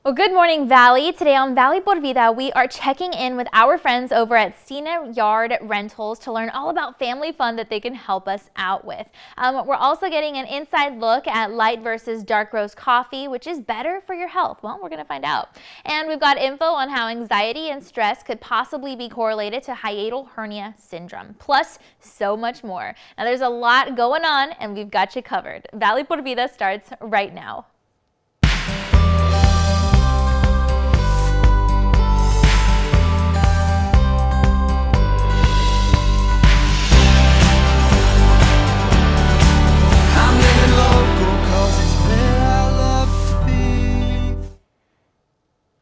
Well, good morning, Valley. Today on Valley Por Vida, we are checking in with our friends over at Cena Yard Rentals to learn all about family fun that they can help us out with. We're also getting an inside look at light versus dark roast coffee, which is better for your health. Well, we're going to find out. And we've got info on how anxiety and stress could possibly be correlated to hiatal hernia syndrome, plus so much more. Now, there's a lot going on, and we've got you covered. Valley Por Vida starts right now.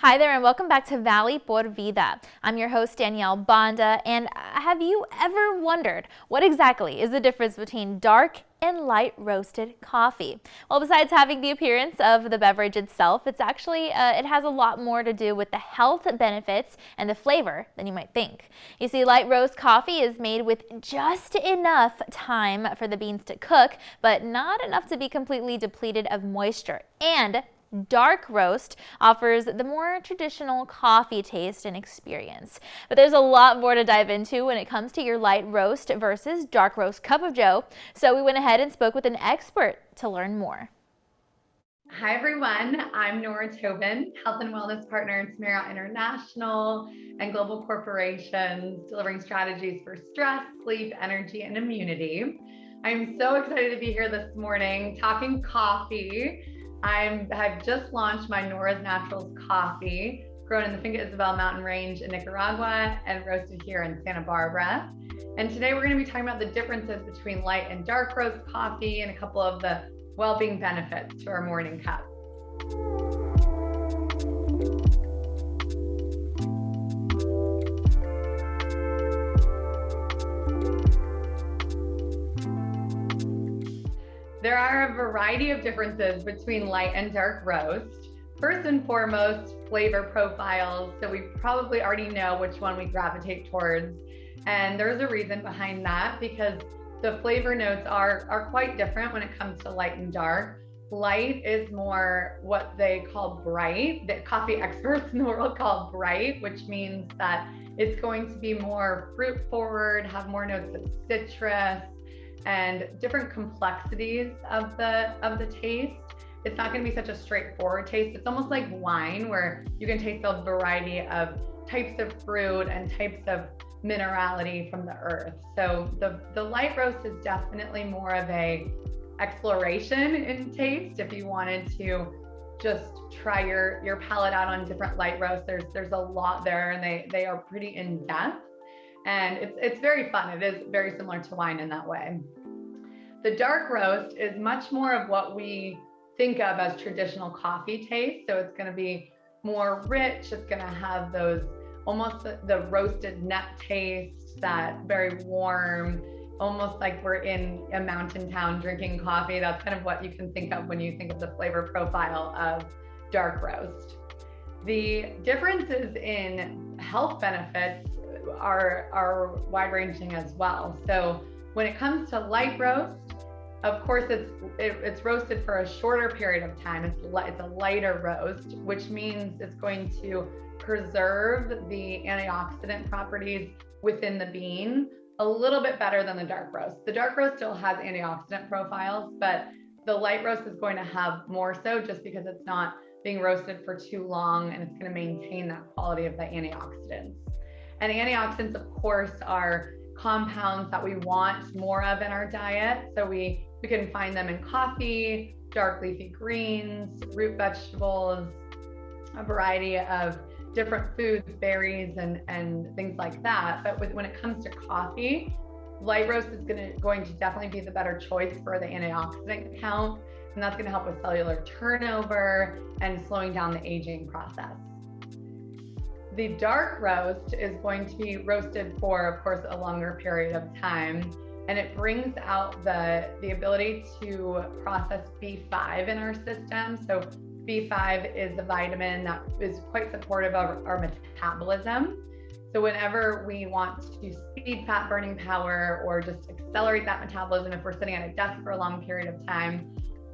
Hi there and welcome back to Valley Por Vida. I'm your host Danielle, Banda, and have you ever wondered what exactly is the difference between dark and light roasted coffee? Well, besides having the appearance of the beverage itself, it's actually, it has a lot more to do with the health benefits and the flavor than you might think. You see, light roast coffee is made with just enough time for the beans to cook, but not enough to be completely depleted of moisture. And dark roast offers the more traditional coffee taste and experience. But there's a lot more to dive into when it comes to your light roast versus dark roast cup of joe. So we went ahead and spoke with an expert to learn more. Hi everyone, I'm Nora Tobin, Health and Wellness Partner in Marriott International and Global Corporations, delivering strategies for stress, sleep, energy, and immunity. I'm so excited to be here this morning talking coffee. I've just launched my Nora's Naturals coffee, grown in the Finca Isabel Mountain Range in Nicaragua and roasted here in Santa Barbara. And today we're going to be talking about the differences between light and dark roast coffee and a couple of the well-being benefits to our morning cup. There are a variety of differences between light and dark roast. First and foremost, flavor profiles. So we probably already know which one we gravitate towards. And there's a reason behind that because the flavor notes are quite different when it comes to light and dark. Light is more what they call bright, that coffee experts in the world call bright, which means that it's going to be more fruit forward, have more notes of citrus, and different complexities of the taste. It's not going to be such a straightforward taste. It's almost like wine where you can taste a variety of types of fruit and types of minerality from the earth. So the light roast is definitely more of a exploration in taste. If you wanted to just try your palate out on different light roasts, there's a lot there and they are pretty in depth. And it's very fun. It is very similar to wine in that way. The dark roast is much more of what we think of as traditional coffee taste. So it's going to be more rich. It's going to have those almost the roasted nut taste, that very warm, almost like we're in a mountain town drinking coffee. That's kind of what you can think of when you think of the flavor profile of dark roast. The differences in health benefits are wide-ranging as well. So when it comes to light roast, of course it's roasted for a shorter period of time. It's a lighter roast, which means it's going to preserve the antioxidant properties within the bean a little bit better than the dark roast. The dark roast still has antioxidant profiles, but the light roast is going to have more so just because it's not being roasted for too long and it's going to maintain that quality of the antioxidants. And antioxidants, of course, are compounds that we want more of in our diet. So we can find them in coffee, dark leafy greens, root vegetables, a variety of different foods, berries, and things like that. But when it comes to coffee, light roast is going to definitely be the better choice for the antioxidant count. And that's going to help with cellular turnover and slowing down the aging process. The dark roast is going to be roasted for, of course, a longer period of time, and it brings out the ability to process B5 in our system. So B5 is a vitamin that is quite supportive of our metabolism. So whenever we want to speed fat burning power or just accelerate that metabolism, if we're sitting at a desk for a long period of time,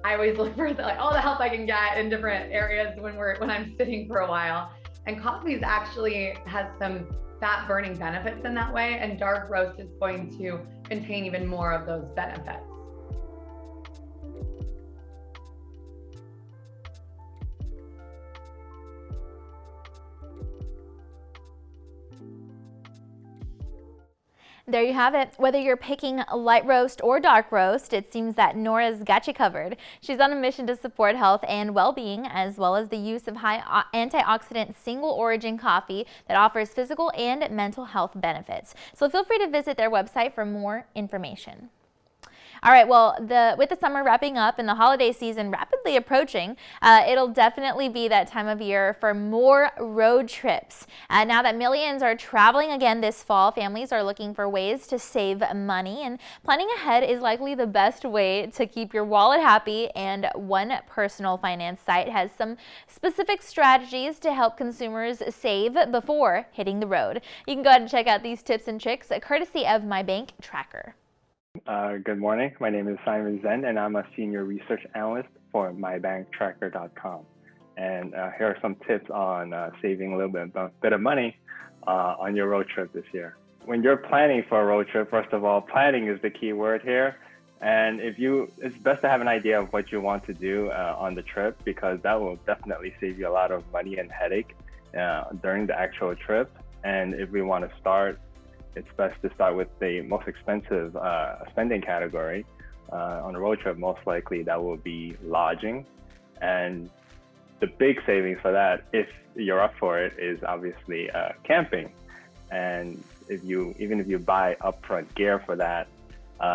I always look for all the help I can get in different areas when I'm sitting for a while. And coffee actually has some fat burning benefits in that way, and dark roast is going to contain even more of those benefits. There you have it. Whether you're picking light roast or dark roast, it seems that Nora's got you covered. She's on a mission to support health and well-being, as well as the use of high antioxidant single origin coffee that offers physical and mental health benefits. So feel free to visit their website for more information. All right, well, with the summer wrapping up and the holiday season rapidly approaching, it'll definitely be that time of year for more road trips. Now that millions are traveling again this fall, families are looking for ways to save money, and planning ahead is likely the best way to keep your wallet happy. And one personal finance site has some specific strategies to help consumers save before hitting the road. You can go ahead and check out these tips and tricks courtesy of My Bank Tracker. Good morning. My name is Simon Zen, and I'm a senior research analyst for mybanktracker.com. And here are some tips on saving a little bit of money on your road trip this year. When you're planning for a road trip, first of all, planning is the key word here. And it's best to have an idea of what you want to do on the trip, because that will definitely save you a lot of money and headache during the actual trip. And if we want to start, it's best to start with the most expensive spending category. On a road trip, most likely that will be lodging. And the big savings for that, if you're up for it, is obviously camping. And even if you buy upfront gear for that,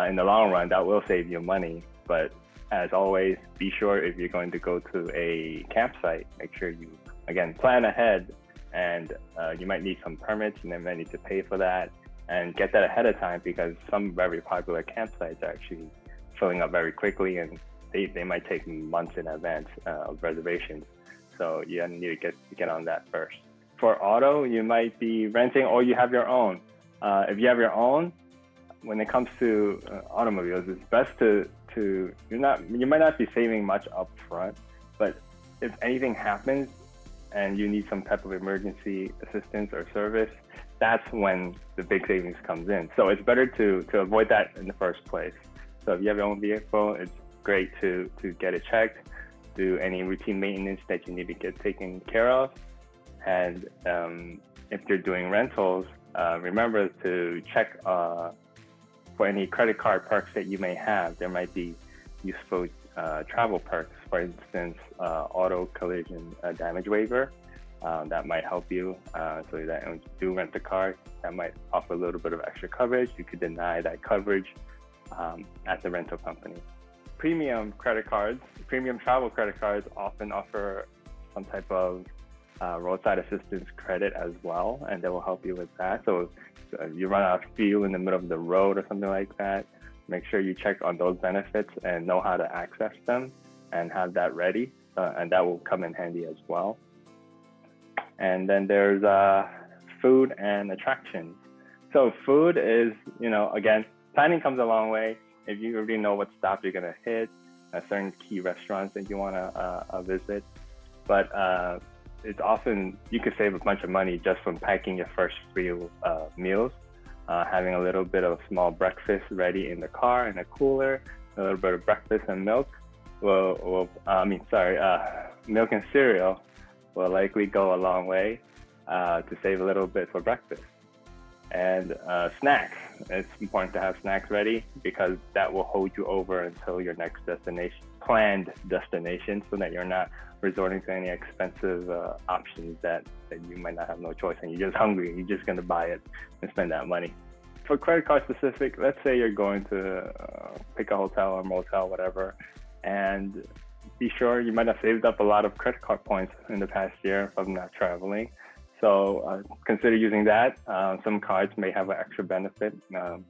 in the long run, that will save you money. But as always, be sure if you're going to go to a campsite, make sure you, again, plan ahead. And you might need some permits, and then might need to pay for that. And get that ahead of time, because some very popular campsites are actually filling up very quickly, and they might take months in advance of reservations. So you need to get on that first. For auto, you might be renting, or you have your own. If you have your own, when it comes to automobiles, it's best you might not be saving much up front, but if anything happens and you need some type of emergency assistance or service, that's when the big savings comes in. So it's better to avoid that in the first place. So if you have your own vehicle, it's great to get it checked, do any routine maintenance that you need to get taken care of. And if you're doing rentals, remember to check for any credit card perks that you may have. There might be useful travel perks, for instance, auto collision damage waiver. That might help you, so that when you do rent the car, that might offer a little bit of extra coverage. You could deny that coverage at the rental company. Premium travel credit cards often offer some type of roadside assistance credit as well, and they will help you with that. So if you run out of fuel in the middle of the road or something like that, make sure you check on those benefits and know how to access them and have that ready, and that will come in handy as well. And then there's food and attractions. So food is, again, planning comes a long way. If you already know what stop you're gonna hit, certain key restaurants that you wanna visit. But it's often, you could save a bunch of money just from packing your first few meals, having a little bit of small breakfast ready in the car, in a cooler, a little bit of breakfast and milk. Milk and cereal will likely go a long way to save a little bit for breakfast. And snacks, it's important to have snacks ready, because that will hold you over until your next planned destination, so that you're not resorting to any expensive options that you might not have no choice, and you're just hungry and you're just going to buy it and spend that money. For credit card specific, let's say you're going to pick a hotel or motel, whatever, and be sure you might have saved up a lot of credit card points in the past year from not traveling. So consider using that. Some cards may have an extra benefit.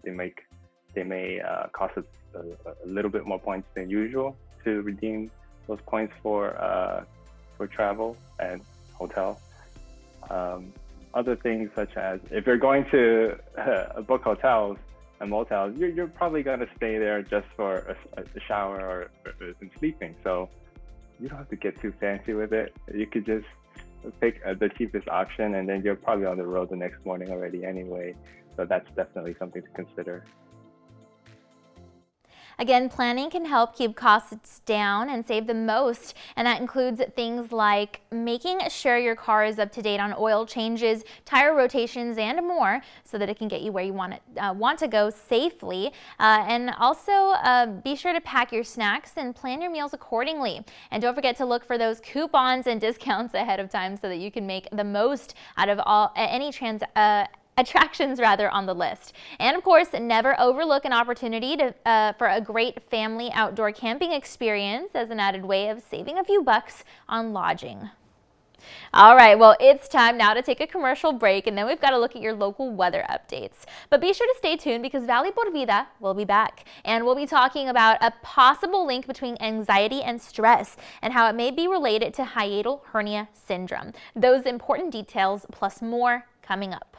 They may cost a little bit more points than usual to redeem those points for travel and hotel. Other things such as, if you're going to book hotels, motels, you're probably going to stay there just for a shower or sleeping. So you don't have to get too fancy with it. You could just pick the cheapest option, and then you're probably on the road the next morning already anyway. So that's definitely something to consider. Again, planning can help keep costs down and save the most, and that includes things like making sure your car is up to date on oil changes, tire rotations, and more, so that it can get you where you want to go safely. And also be sure to pack your snacks and plan your meals accordingly. And don't forget to look for those coupons and discounts ahead of time so that you can make the most out of any attractions on the list. And of course, never overlook an opportunity for a great family outdoor camping experience as an added way of saving a few bucks on lodging. All right, well, it's time now to take a commercial break, and then we've got to look at your local weather updates. But be sure to stay tuned because Valley Por Vida will be back, and we'll be talking about a possible link between anxiety and stress and how it may be related to hiatal hernia syndrome. Those important details plus more coming up.